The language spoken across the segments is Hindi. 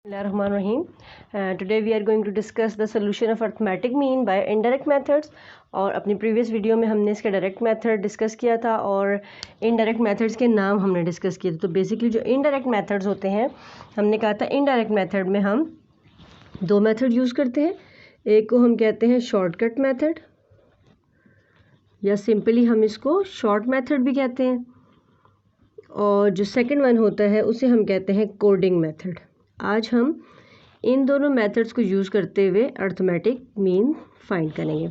Bismillahirrahmanirrahim. Today we are going to discuss the solution of arithmetic mean by indirect methods. और अपनी प्रीवियस वीडियो में हमने इसका डायरेक्ट मेथड डिस्कस किया था और इनडायरेक्ट मेथड्स के नाम हमने डिस्कस किए थे। तो बेसिकली जो इनडायरेक्ट मेथड्स होते हैं, हमने कहा था इनडायरेक्ट मेथड में हम दो मेथड यूज़ करते हैं। एक को हम कहते हैं शॉर्टकट मेथड या सिंपली हम इसको शॉर्ट मेथड भी कहते हैं, और जो सेकंड वन होता है उसे हम कहते हैं कोडिंग मेथड। आज हम इन दोनों मेथड्स को यूज़ करते हुए अर्थमेटिक मीन फाइंड करेंगे।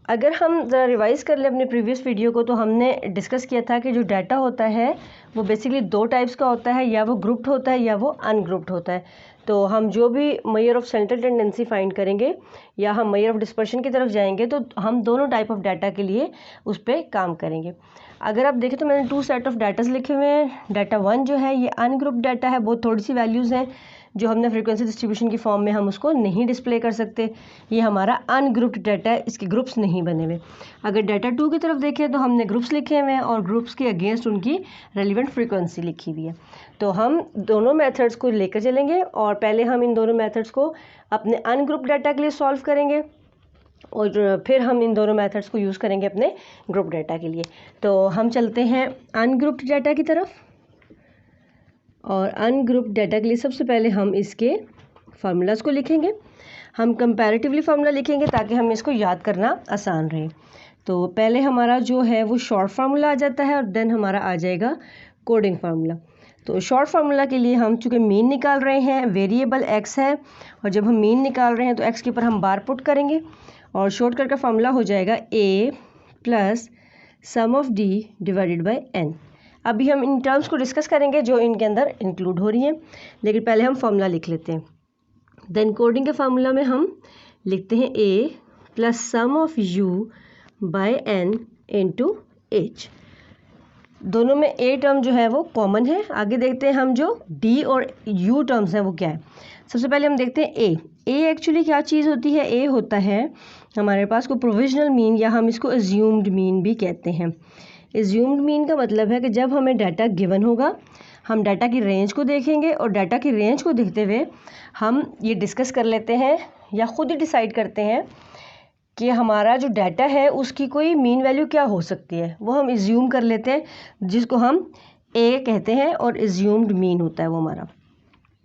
अगर हम ज़रा रिवाइज़ कर लें अपने प्रीवियस वीडियो को, तो हमने डिस्कस किया था कि जो डाटा होता है वो बेसिकली दो टाइप्स का होता है, या वो ग्रुप्ड होता है या वो अनग्रुप्ड होता है। तो हम जो भी measure of central tendency find करेंगे या हम मेजर ऑफ डिस्पर्शन की तरफ जाएंगे, तो हम दोनों टाइप ऑफ डाटा के लिए उस पर काम करेंगे। अगर आप देखें तो मैंने टू सेट ऑफ डाटाज लिखे हुए हैं। डाटा वन जो है ये अनग्रुप्ड डाटा है, बहुत थोड़ी सी वैल्यूज़ हैं जो हमने फ्रीक्वेंसी डिस्ट्रीब्यूशन की फॉर्म में हम उसको नहीं डिस्प्ले कर सकते। ये हमारा अनग्रुप्ड डाटा है, इसके ग्रुप्स नहीं बने हुए। अगर डाटा टू की तरफ देखें तो हमने ग्रुप्स लिखे हुए हैं और ग्रुप्स के अगेंस्ट उनकी रेलिवेंट फ्रीक्वेंसी लिखी हुई है। तो हम दोनों मेथड्स को लेकर चलेंगे और पहले हम इन दोनों मेथड्स को अपने अनग्रुप्ड डाटा के लिए सॉल्व करेंगे और फिर हम इन दोनों मेथड्स को यूज़ करेंगे अपने ग्रुप डाटा के लिए। तो हम चलते हैं अनग्रुप्ड डाटा की तरफ, और अनग्रुप्ड डाटा के लिए सबसे पहले हम इसके फार्मूलाज को लिखेंगे। हम कंपैरेटिवली फार्मूला लिखेंगे ताकि हमें इसको याद करना आसान रहे। तो पहले हमारा जो है वो शॉर्ट फार्मूला आ जाता है और देन हमारा आ जाएगा कोडिंग फार्मूला। तो शॉर्ट फार्मूला के लिए हम चूँकि मीन निकाल रहे हैं, वेरिएबल एक्स है, और जब हम मीन निकाल रहे हैं तो एक्स के ऊपर हम बार पुट करेंगे और शॉर्टकट का फार्मूला हो जाएगा A plus sum of D divided by N. अभी हम इन टर्म्स को डिस्कस करेंगे जो इनके अंदर इंक्लूड हो रही हैं, लेकिन पहले हम फार्मूला लिख लेते हैं। देन कोडिंग के फार्मूला में हम लिखते हैं A plus sum of U by N into H. दोनों में ए टर्म जो है वो कॉमन है। आगे देखते हैं हम जो डी और यू टर्म्स हैं वो क्या है। सबसे पहले हम देखते हैं ए। ए एक्चुअली क्या चीज़ होती है? ए होता है हमारे पास को प्रोविजनल मीन, या हम इसको एज्यूम्ड मीन भी कहते हैं। एज्यूम्ड मीन का मतलब है कि जब हमें डाटा गिवन होगा, हम डाटा की रेंज को देखेंगे और डाटा की रेंज को देखते हुए हम ये डिस्कस कर लेते हैं या ख़ुद ही डिसाइड करते हैं कि हमारा जो डाटा है उसकी कोई मीन वैल्यू क्या हो सकती है। वो हम एज्यूम कर लेते हैं, जिसको हम ए कहते हैं, और एज्यूम्ड मीन होता है वो हमारा।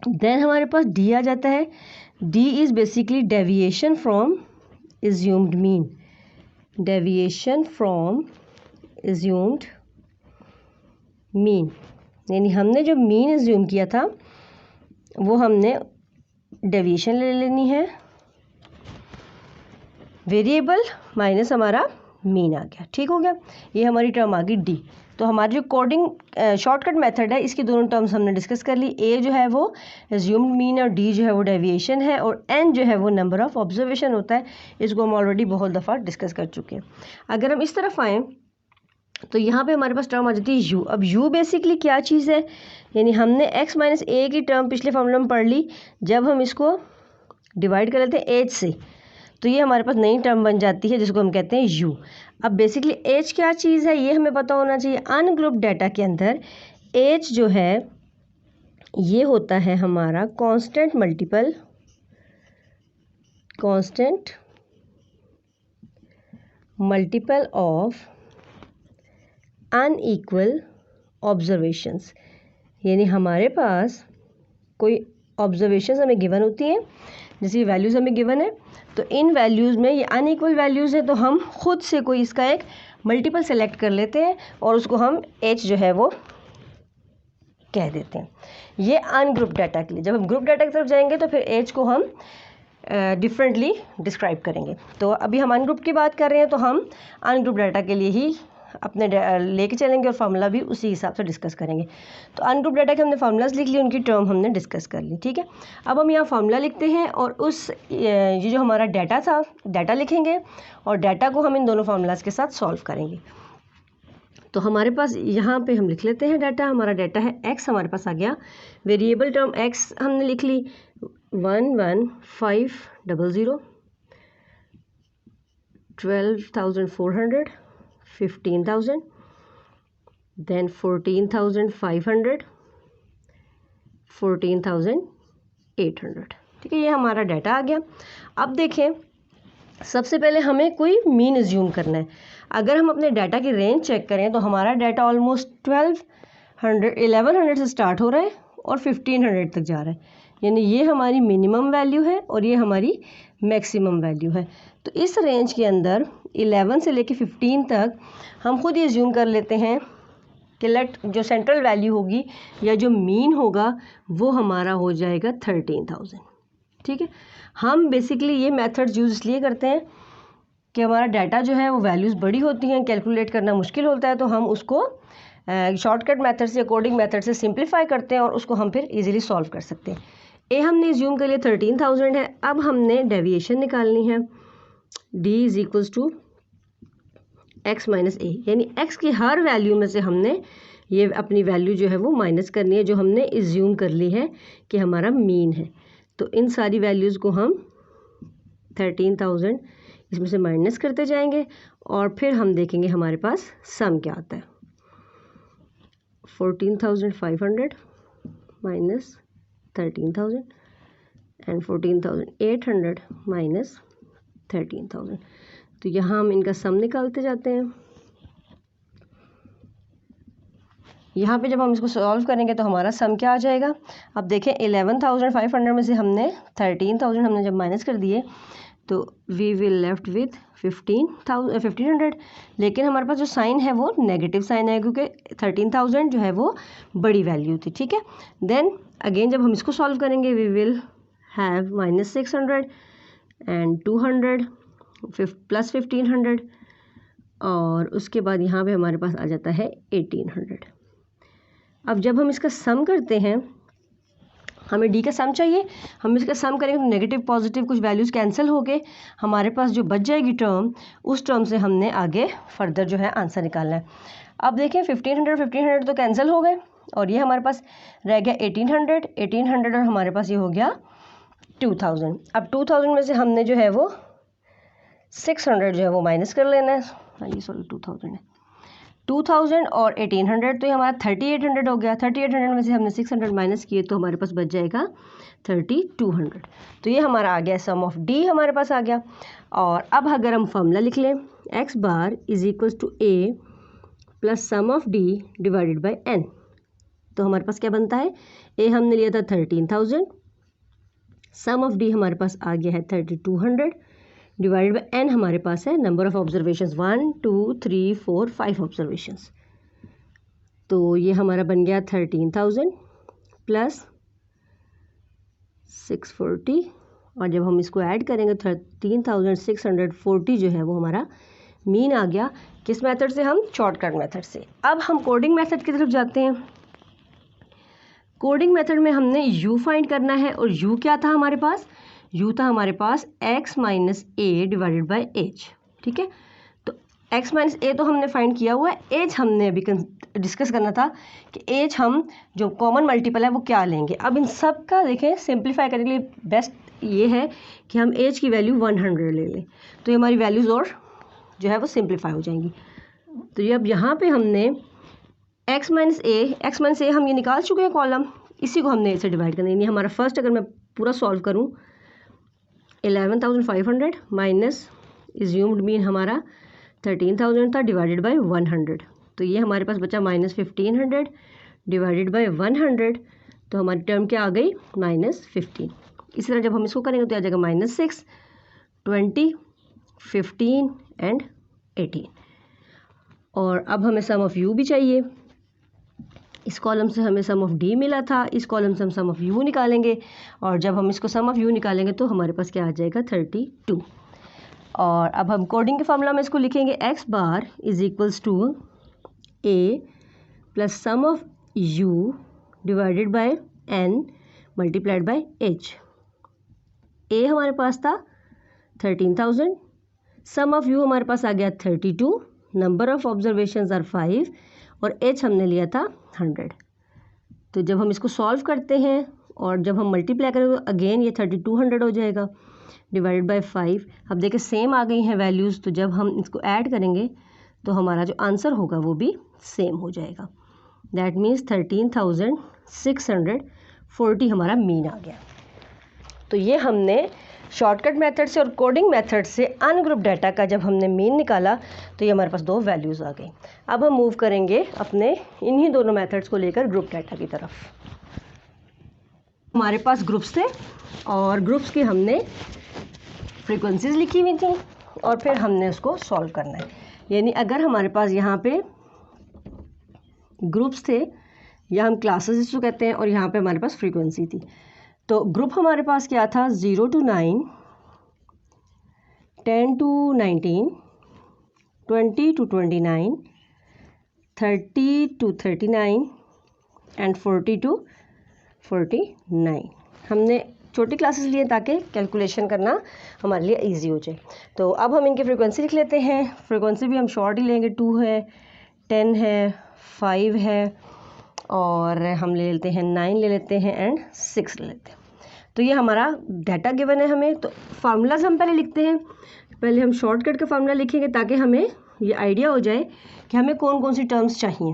देन हमारे पास डी आ जाता है। D is basically deviation from assumed mean. Deviation from assumed mean, यानी हमने जो मीन एज्यूम किया था वो हमने डेविएशन ले लेनी है। वेरिएबल माइनस हमारा मीन आ गया, ठीक हो गया। ये हमारी टर्म आ गई डी। तो हमारी जो कोडिंग शॉर्टकट मेथड है, इसकी दोनों टर्म्स हमने डिस्कस कर ली। ए जो है वो एज्यूम्ड मीन और डी जो है वो डेविएशन है, और एन जो है वो नंबर ऑफ ऑब्जर्वेशन होता है। इसको हम ऑलरेडी बहुत दफ़ा डिस्कस कर चुके हैं। अगर हम इस तरफ आएँ तो यहाँ पे हमारे पास टर्म आ जाती है यू। अब यू बेसिकली क्या चीज़ है? यानी हमने एक्स माइनस ए की टर्म पिछले फॉर्मूला में पढ़ ली। जब हम इसको डिवाइड कर लेते हैं एच से, तो ये हमारे पास नई टर्म बन जाती है जिसको हम कहते हैं यू। अब बेसिकली एच क्या चीज़ है ये हमें पता होना चाहिए। अनग्रुप्ड डाटा के अंदर एच जो है ये होता है हमारा constant multiple of unequal observations. यानी हमारे पास कोई ऑब्जर्वेशंस हमें गिवन होती हैं, जैसे वैल्यूज़ हमें गिवन है, तो इन वैल्यूज़ में ये अनइक्वल वैल्यूज़ है, तो हम खुद से कोई इसका एक मल्टीपल सेलेक्ट कर लेते हैं और उसको हम एच जो है वो कह देते हैं। ये अनग्रुप डाटा के लिए। जब हम ग्रुप डाटा की तरफ जाएंगे तो फिर एच को हम डिफरेंटली डिस्क्राइब करेंगे। तो अभी हम अनग्रुप की बात कर रहे हैं, तो हम अनग्रुप डाटा के लिए ही अपने लेके चलेंगे और फार्मूला भी उसी हिसाब से डिस्कस करेंगे। तो अनग्रुप डाटा के हमने फार्मूलाज लिख लिए, उनकी टर्म हमने डिस्कस कर ली, ठीक है। अब हम यहाँ फार्मूला लिखते हैं और उस ये जो हमारा डाटा था, डाटा लिखेंगे और डाटा को हम इन दोनों फार्मूलाज के साथ सॉल्व करेंगे। तो हमारे पास यहाँ पे हम लिख लेते हैं डाटा। हमारा डाटा है एक्स, हमारे पास आ गया। वेरिएबल टर्म एक्स हमने लिख ली 11500, 12,400, 15,000, then 14,500, 14,000, 800। ठीक है, ये हमारा डाटा आ गया। अब देखें, सबसे पहले हमें कोई मीन एज्यूम करना है। अगर हम अपने डाटा की रेंज चेक करें तो हमारा डाटा ऑलमोस्ट 1100 से स्टार्ट हो रहा है और 1500 तक जा रहा है, यानी ये हमारी मिनिमम वैल्यू है और ये हमारी मैक्सिमम वैल्यू है। तो इस रेंज के अंदर 11 से लेके 15 तक हम खुद ही एज्यूम कर लेते हैं कि जो सेंट्रल वैल्यू होगी या जो मीन होगा वो हमारा हो जाएगा 13,000। ठीक है, हम बेसिकली ये मेथड्स यूज़ इसलिए करते हैं कि हमारा डाटा जो है वो वैल्यूज़ बड़ी होती हैं, कैलकुलेट करना मुश्किल होता है, तो हम उसको शॉर्टकट मेथड से, कोडिंग मेथड से सिंप्लीफाई करते हैं और उसको हम फिर इजीली सॉल्व कर सकते हैं। ए हमने एज्यूम कर लिया 13,000 है। अब हमने डेविएशन निकालनी है, d is equals to x minus A, यानी x की हर वैल्यू में से हमने ये अपनी वैल्यू जो है वो माइनस करनी है जो हमने एज्यूम कर ली है कि हमारा मीन है। तो इन सारी वैल्यूज़ को हम 13,000 इसमें से माइनस करते जाएंगे और फिर हम देखेंगे हमारे पास सम क्या आता है। 14,500 माइनस 13,000 एंड 14,800 माइनस 13,000। तो यहाँ हम इनका सम निकालते जाते हैं। यहाँ पे जब हम इसको सॉल्व करेंगे तो हमारा सम क्या आ जाएगा। अब देखें 11,500 में से हमने 13,000 हमने जब माइनस कर दिए तो वी विल लेफ्ट विथ 1500, लेकिन हमारे पास जो साइन है वो नेगेटिव साइन है क्योंकि 13,000 जो है वो बड़ी वैल्यू थी। ठीक है, देन अगेन जब हम इसको सॉल्व करेंगे we will have minus 600 and 200 plus 1500 और उसके बाद यहाँ पे हमारे पास आ जाता है 1800। अब जब हम इसका सम करते हैं, हमें डी का सम चाहिए, हम इसका सम करेंगे तो नेगेटिव पॉजिटिव कुछ वैल्यूज़ कैंसिल हो गए, हमारे पास जो बच जाएगी टर्म, उस टर्म से हमने आगे फर्दर जो है आंसर निकालना है। अब देखें 1500 तो कैंसिल हो गए और ये हमारे पास रह गया 1800 और हमारे पास ये हो गया 2000। अब 2000 में से हमने जो है वो 600 जो है वो माइनस कर लेना है। हाँ जी सॉरी 2000 है, 2000 और 1800 तो ये हमारा 3800 हो गया। 3800 में से हमने 600 माइनस किए तो हमारे पास बच जाएगा 3200। तो ये हमारा आ गया सम ऑफ डी हमारे पास आ गया। और अब अगर हम फॉर्मूला लिख लें, x bar is equals to a plus sum of D divided by n, तो हमारे पास क्या बनता है, a हमने लिया था 13,000, सम ऑफ डी हमारे पास आ गया है 3200 डिवाइडेड बाई n हमारे पास है नंबर ऑफ ऑब्जर्वेशंस 1 2 3 4 5 ऑब्जर्वेशंस। तो ये हमारा बन गया 13,000 प्लस 640 और जब हम इसको ऐड करेंगे 13,640 जो है वो हमारा मीन आ गया। किस मेथड से, हम शॉर्टकट मेथड से। अब हम कोडिंग मेथड की तरफ जाते हैं। कोडिंग मेथड में हमने u फाइंड करना है और u क्या था हमारे पास, u था हमारे पास x minus A divided by H. ठीक है, तो x माइनस ए तो हमने फाइंड किया हुआ है, एज हमने अभी डिस्कस करना था कि एज हम जो कॉमन मल्टीपल है वो क्या लेंगे। अब इन सब का देखें सिंप्लीफाई करने के लिए बेस्ट ये है कि हम एज की वैल्यू 100 ले लें, तो ये हमारी वैल्यूज़ और जो है वो सिंप्लीफाई हो जाएंगी। तो ये अब यहाँ पे हमने x माइनस ए हम ये निकाल चुके हैं कॉलम, इसी को हमने ए से डिवाइड करना है। यानी हमारा फर्स्ट अगर मैं पूरा सॉल्व करूँ 11,500 माइनस एज्यूम्ड मीन हमारा 13,000 था डिवाइडेड बाय 100, तो ये हमारे पास बचा माइनस 1500 डिवाइडेड बाय 100, तो हमारी टर्म क्या आ गई माइनस 15। इसी तरह जब हम इसको करेंगे तो आ जाएगा माइनस 6 20 15 एंड 18। और अब हमें सम ऑफ यू भी चाहिए, इस कॉलम से हमें सम ऑफ डी मिला था, इस कॉलम से हम सम ऑफ यू निकालेंगे और जब हम इसको सम ऑफ यू निकालेंगे तो हमारे पास क्या आ जाएगा 32। और अब हम कोडिंग के फार्मूला में इसको लिखेंगे x bar is equals to a plus sum of u divided by n multiplied by h। a हमारे पास था 13,000, सम ऑफ u हमारे पास आ गया 32, नंबर ऑफ ऑब्जर्वेशंस आर 5 और h हमने लिया था 100। तो जब हम इसको सॉल्व करते हैं और जब हम मल्टीप्लाई करें तो अगेन ये 3200 हो जाएगा डिवाइडेड बाय 5। अब देखिए सेम आ गई हैं वैल्यूज़, तो जब हम इसको ऐड करेंगे तो हमारा जो आंसर होगा वो भी सेम हो जाएगा। दैट मीन्स 13,640 हमारा मीन आ गया। तो ये हमने शॉर्टकट मेथड से और कोडिंग मेथड से अनग्रुप डाटा का जब हमने मीन निकाला तो ये हमारे पास दो वैल्यूज़ आ गई। अब हम मूव करेंगे अपने इन्हीं दोनों मेथड्स को लेकर ग्रुप डाटा की तरफ। हमारे पास ग्रुप्स थे और ग्रुप्स की हमने फ्रीक्वेंसीज लिखी हुई थी और फिर हमने उसको सॉल्व करना है। यानी अगर हमारे पास यहाँ पे ग्रुप्स थे या हम क्लासेस जिसको कहते हैं और यहाँ पे हमारे पास फ्रीक्वेंसी थी, तो ग्रुप हमारे पास क्या था 0 to 9, 10 to 19, 20 to 29, 30 to 39 and 40 to 49। हमने छोटी क्लासेस लिए ताकि कैलकुलेशन करना हमारे लिए इजी हो जाए। तो अब हम इनकी फ्रीक्वेंसी लिख लेते हैं। फ्रीक्वेंसी भी हम शॉर्ट ही लेंगे, 2 है, 10 है, 5 है और हम ले लेते हैं 9 ले लेते हैं एंड 6 ले लेते हैं। तो ये हमारा डाटा गिवन है हमें। तो फार्मूलाज हम पहले लिखते हैं। पहले हम शॉर्टकट का फार्मूला लिखेंगे ताकि हमें ये आइडिया हो जाए कि हमें कौन कौन सी टर्म्स चाहिए।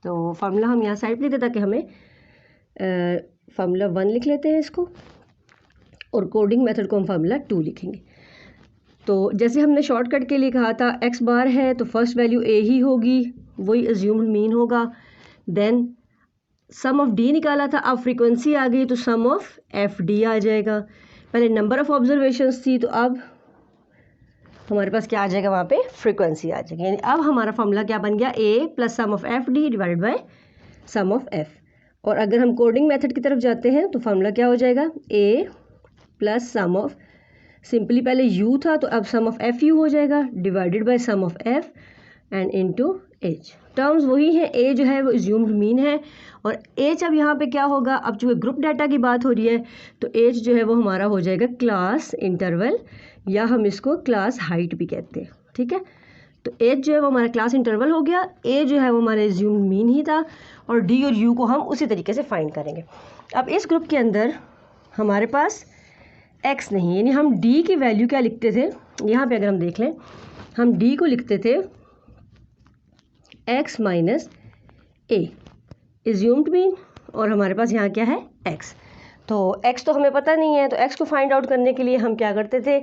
तो फार्मूला हम यहाँ साइड पे लिखते ताकि हमें फार्मूला 1 लिख लेते हैं इसको और कोडिंग मेथड को हम फार्मूला 2 लिखेंगे। तो जैसे हमने शॉर्टकट के लिए कहा था x बार है तो फर्स्ट वैल्यू a ही होगी, वही अज्यूम्ड मीन होगा। देन सम ऑफ d निकाला था, अब फ्रीक्वेंसी आ गई तो सम ऑफ fd आ जाएगा। पहले नंबर ऑफ ऑब्जर्वेशंस थी तो अब हमारे पास क्या आ जाएगा, वहाँ पे फ्रीक्वेंसी आ जाएगी। यानी अब हमारा फॉर्मूला क्या बन गया, a plus sum of fd divided by sum of f। और अगर हम कोडिंग मेथड की तरफ जाते हैं तो फार्मूला क्या हो जाएगा, a plus sum of, simply पहले u था तो अब सम ऑफ एफ यू हो जाएगा divided by sum of f and into h। Terms वही हैं, a जो है वो अज्यूम्ड मीन है और h अब यहाँ पे क्या होगा, अब जो है ग्रुप डाटा की बात हो रही है तो h जो है वो हमारा हो जाएगा क्लास इंटरवल या हम इसको क्लास हाइट भी कहते हैं। ठीक है, तो h जो है वो हमारा क्लास इंटरवल हो गया, a जो है वो हमारे अज्यूम्ड मीन ही था और d और u को हम उसी तरीके से फाइंड करेंगे। अब इस ग्रुप के अंदर हमारे पास x नहीं, यानी हम d की वैल्यू क्या लिखते थे, यहाँ पे अगर हम देख लें हम d को लिखते थे x minus a assumed mean और हमारे पास यहाँ क्या है x। तो x तो हमें पता नहीं है, तो x को फाइंड आउट करने के लिए हम क्या करते थे,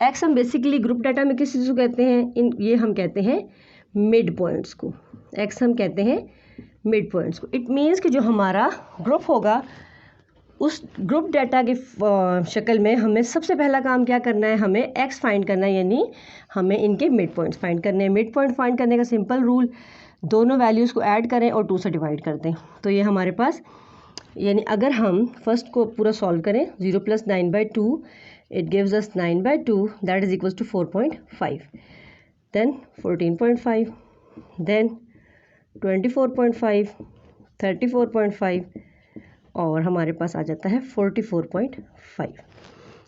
x हम बेसिकली ग्रुप डाटा में किस चीज़ को कहते हैं, ये हम कहते हैं मिड पॉइंट्स को। x हम कहते हैं मिड पॉइंट्स को। इट मीन्स कि जो हमारा ग्रुप होगा उस ग्रुप डाटा की शक्ल में हमें सबसे पहला काम क्या करना है, हमें x फाइंड करना है, यानी हमें इनके मिड पॉइंट्स फाइंड करने हैं। मिड पॉइंट फाइंड करने का सिंपल रूल, दोनों वैल्यूज़ को ऐड करें और 2 से डिवाइड कर दें। तो ये हमारे पास, यानी अगर हम फर्स्ट को पूरा सॉल्व करें 0 plus 9/2 it gives us 9/2 that is equals to 4.5, then 14.5, then 24.5, 34.5 और हमारे पास आ जाता है 44.5।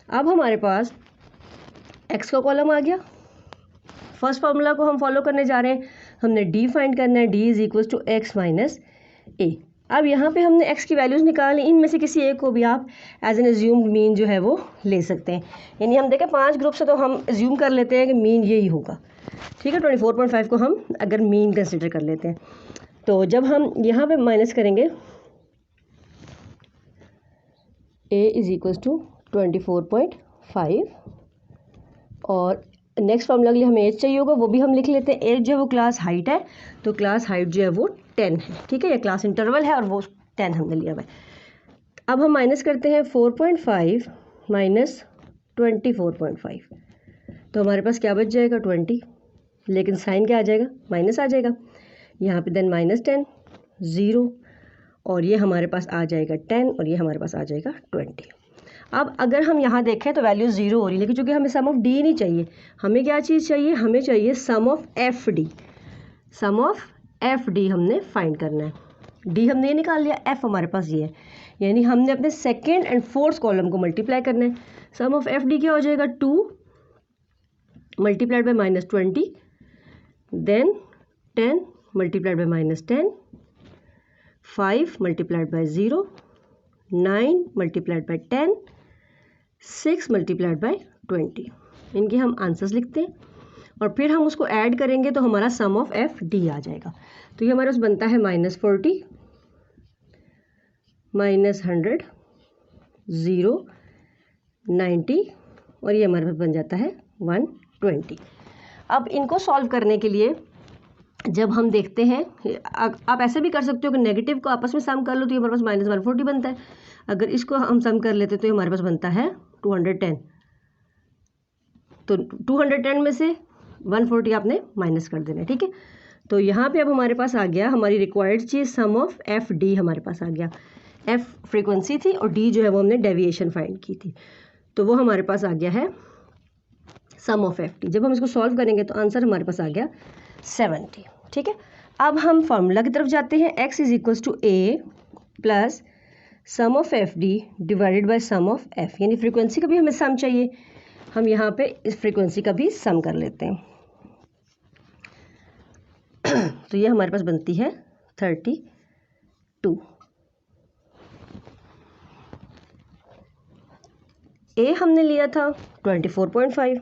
अब हमारे पास x का कॉलम आ गया। फर्स्ट फार्मूला को हम फॉलो करने जा रहे हैं, हमने d फाइंड करना है, d is equals to x minus a। अब यहाँ पे हमने x की वैल्यूज़ निकाली, इनमें से किसी एक को भी आप एज एन एज्यूम्ड मीन जो है वो ले सकते हैं। यानी हम देखें 5 ग्रुप से तो हम एज्यूम कर लेते हैं कि मीन यही होगा। ठीक है, 24.5 को हम अगर मीन कंसिडर कर लेते हैं तो जब हम यहाँ पे माइनस करेंगे a इज इक्वल्स टू 24.5 और नेक्स्ट फार्मूला के लिए हमें एज चाहिए होगा, वो भी हम लिख लेते हैं। एज जो है वो क्लास हाइट है तो क्लास हाइट जो है वो 10 है। ठीक है, ये क्लास इंटरवल है और वो 10 हमने लिया हुआ है। अब हम माइनस करते हैं 4.5 माइनस 24.5 तो हमारे पास क्या बच जाएगा 20, लेकिन साइन क्या आ जाएगा, माइनस आ जाएगा। यहाँ पे देन माइनस 10 0 और ये हमारे पास आ जाएगा 10 और ये हमारे पास आ जाएगा 20। अब अगर हम यहाँ देखें तो वैल्यू 0 हो रही है, लेकिन चूँकि हमें सम ऑफ d नहीं चाहिए, हमें क्या चीज़ चाहिए, हमें चाहिए sum of fd। Sum of fd हमने फाइंड करना है। d हमने ये निकाल लिया, f हमारे पास ये है, यानी हमने अपने सेकेंड एंड फोर्थ कॉलम को मल्टीप्लाई करना है। सम ऑफ fd क्या हो जाएगा 2 multiplied by minus 20, then 10 multiplied by minus 10, 5 multiplied by 0, 9 multiplied by 10, 6 multiplied by 20। इनके हम आंसर्स लिखते हैं और फिर हम उसको ऐड करेंगे तो हमारा सम ऑफ एफ डी आ जाएगा। तो ये हमारे पास बनता है -40 -100 0 90 और ये हमारे पास बन जाता है 120। अब इनको सॉल्व करने के लिए जब हम देखते हैं, आप ऐसे भी कर सकते हो कि नेगेटिव को आपस में सम कर लो तो ये हमारे पास -140 बनता है। अगर इसको हम सम कर लेते तो ये हमारे पास बनता है 210। तो 210 में से 140 आपने माइनस कर देना है, ठीक है। तो यहाँ पे अब हमारे पास आ गया हमारी रिक्वायर्ड चीज़ सम ऑफ एफ डी हमारे पास आ गया। एफ फ्रीक्वेंसी थी और डी जो है वो हमने डेविएशन फाइंड की थी, तो वो हमारे पास आ गया है सम ऑफ एफ डी। जब हम इसको सॉल्व करेंगे तो आंसर हमारे पास आ गया 70, ठीक है। अब हम फार्मूला की तरफ जाते हैं। x is equals to A plus sum of F D divided by sum of F, यानी फ्रीक्वेंसी का भी हमें सम चाहिए। हम यहाँ पे इस फ्रीक्वेंसी का भी सम कर लेते हैं। तो ये हमारे पास बनती है 32। ए हमने लिया था 24.5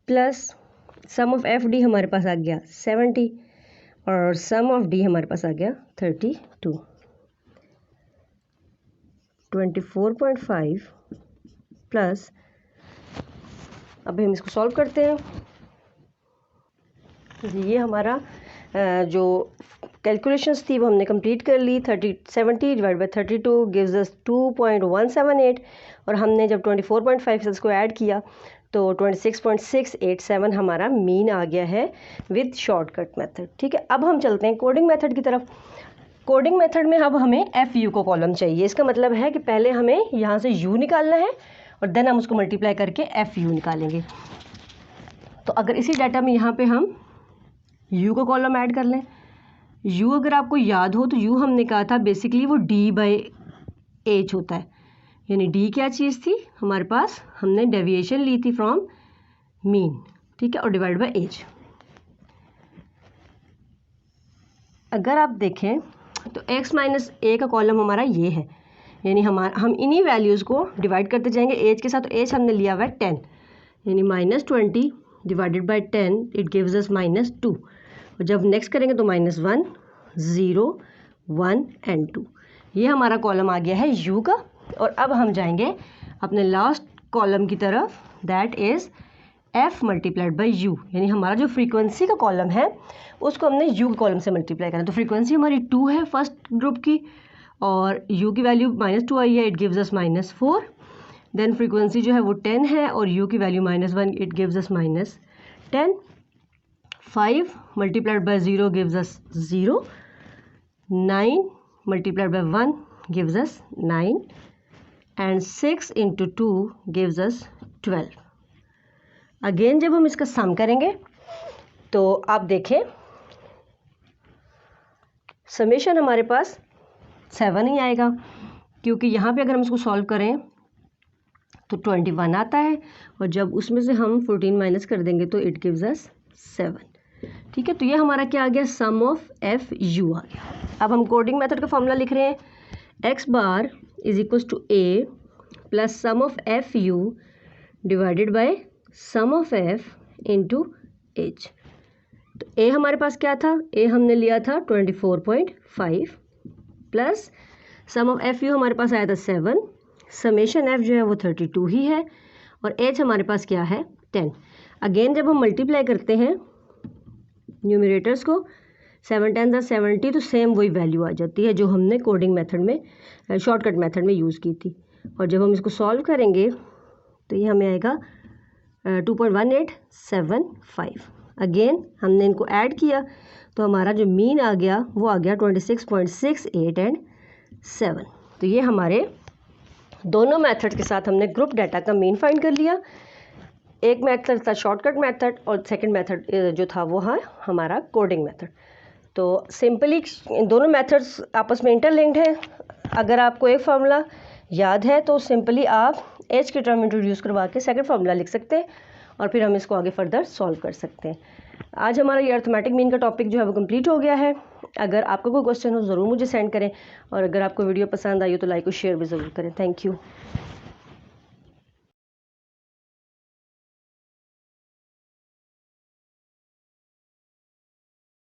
plus sum of F D हमारे पास आ गया 70 और सम ऑफ डी हमारे पास आ गया 32। 24.5 प्लस, अभी हम इसको सॉल्व करते हैं। ये हमारा जो कैलकुलेशंस थी वो हमने कंप्लीट कर ली। 70 डिवाइड बाई 32 गिव्स अस 2.178 और हमने जब 24.5 से इसको ऐड किया तो 26.687 हमारा मीन आ गया है विद शॉर्टकट मेथड, ठीक है। अब हम चलते हैं कोडिंग मेथड की तरफ। कोडिंग मेथड में अब हमें एफ यू को कॉलम चाहिए। इसका मतलब है कि पहले हमें यहाँ से यू निकालना है और देन हम उसको मल्टीप्लाई करके एफ यू निकालेंगे। तो अगर इसी डाटा में यहाँ पे हम यू को कॉलम ऐड कर लें, यू अगर आपको याद हो तो यू हमने कहा था बेसिकली वो डी बाई एच होता है, यानी डी क्या चीज़ थी हमारे पास, हमने डेविएशन ली थी फ्रॉम मीन, ठीक है, और डिवाइड बाई एच। अगर आप देखें तो x माइनस ए का कॉलम हमारा ये है, यानी हम इन्हीं वैल्यूज़ को डिवाइड करते जाएंगे एज के साथ। तो एज हमने लिया हुआ है 10, यानी -20 डिवाइडेड बाई 10 इट गिव्स अस -2। और जब नेक्स्ट करेंगे तो -1 0 1 एंड 2, ये हमारा कॉलम आ गया है u का। और अब हम जाएंगे अपने लास्ट कॉलम की तरफ, that is f multiplied by u, यानी हमारा जो फ्रीक्वेंसी का कॉलम है उसको हमने u के कॉलम से मल्टीप्लाई करना है। तो फ्रीक्वेंसी हमारी 2 है फर्स्ट ग्रुप की और u की वैल्यू -2 आई है, it gives us -4। Then frequency जो है वो 10 है और u की value -1, it gives us -10। 5 multiplied by 0 gives us 0। 9 multiplied by 1 gives us 9 and 6 into 2 gives us 12। Again जब हम इसका सम करेंगे तो आप देखें समेशन हमारे पास 7 ही आएगा, क्योंकि यहाँ पे अगर हम इसको सॉल्व करें तो 21 आता है और जब उसमें से हम 14 माइनस कर देंगे तो इट गिव्स अस 7, ठीक है। तो ये हमारा क्या आ गया, सम ऑफ एफ यू आ गया। अब हम कोडिंग मेथड का फॉर्मूला लिख रहे हैं, X bar is equals to A plus sum of F U divided by sum of F into H. तो ए हमारे पास क्या था, ए हमने लिया था 24.5 plus sum of F U हमारे पास आया था 7, समेशन एफ जो है वो 32 ही है और एच हमारे पास क्या है 10। अगेन जब हम मल्टीप्लाई करते हैं न्यूमरेटर्स को, 7 10 70, तो सेम वही वैल्यू आ जाती है जो हमने कोडिंग मेथड में शॉर्टकट मेथड में यूज़ की थी। और जब हम इसको सॉल्व करेंगे तो ये हमें आएगा 2.1875। अगेन हमने इनको ऐड किया तो हमारा जो मीन आ गया वो आ गया 26.68 एंड 7। तो ये हमारे दोनों मेथड के साथ हमने ग्रुप डाटा का मीन फाइंड कर लिया। एक मेथड था शॉर्टकट मेथड और सेकंड मेथड जो था वो है हमारा कोडिंग मेथड। तो सिंपली दोनों मेथड्स आपस में इंटरलिंक्ड हैं। अगर आपको एक फार्मूला याद है तो सिंपली आप एच की टर्म इंट्रोड्यूस करवा के सेकंड फार्मूला लिख सकते हैं और फिर हम इसको आगे फर्दर सॉल्व कर सकते हैं। आज हमारा ये अर्थमेटिक मीन का टॉपिक जो है वो कंप्लीट हो गया है। अगर आपका कोई क्वेश्चन हो ज़रूर मुझे सेंड करें और अगर आपको वीडियो पसंद आई हो तो लाइक और शेयर भी ज़रूर करें। Thank you.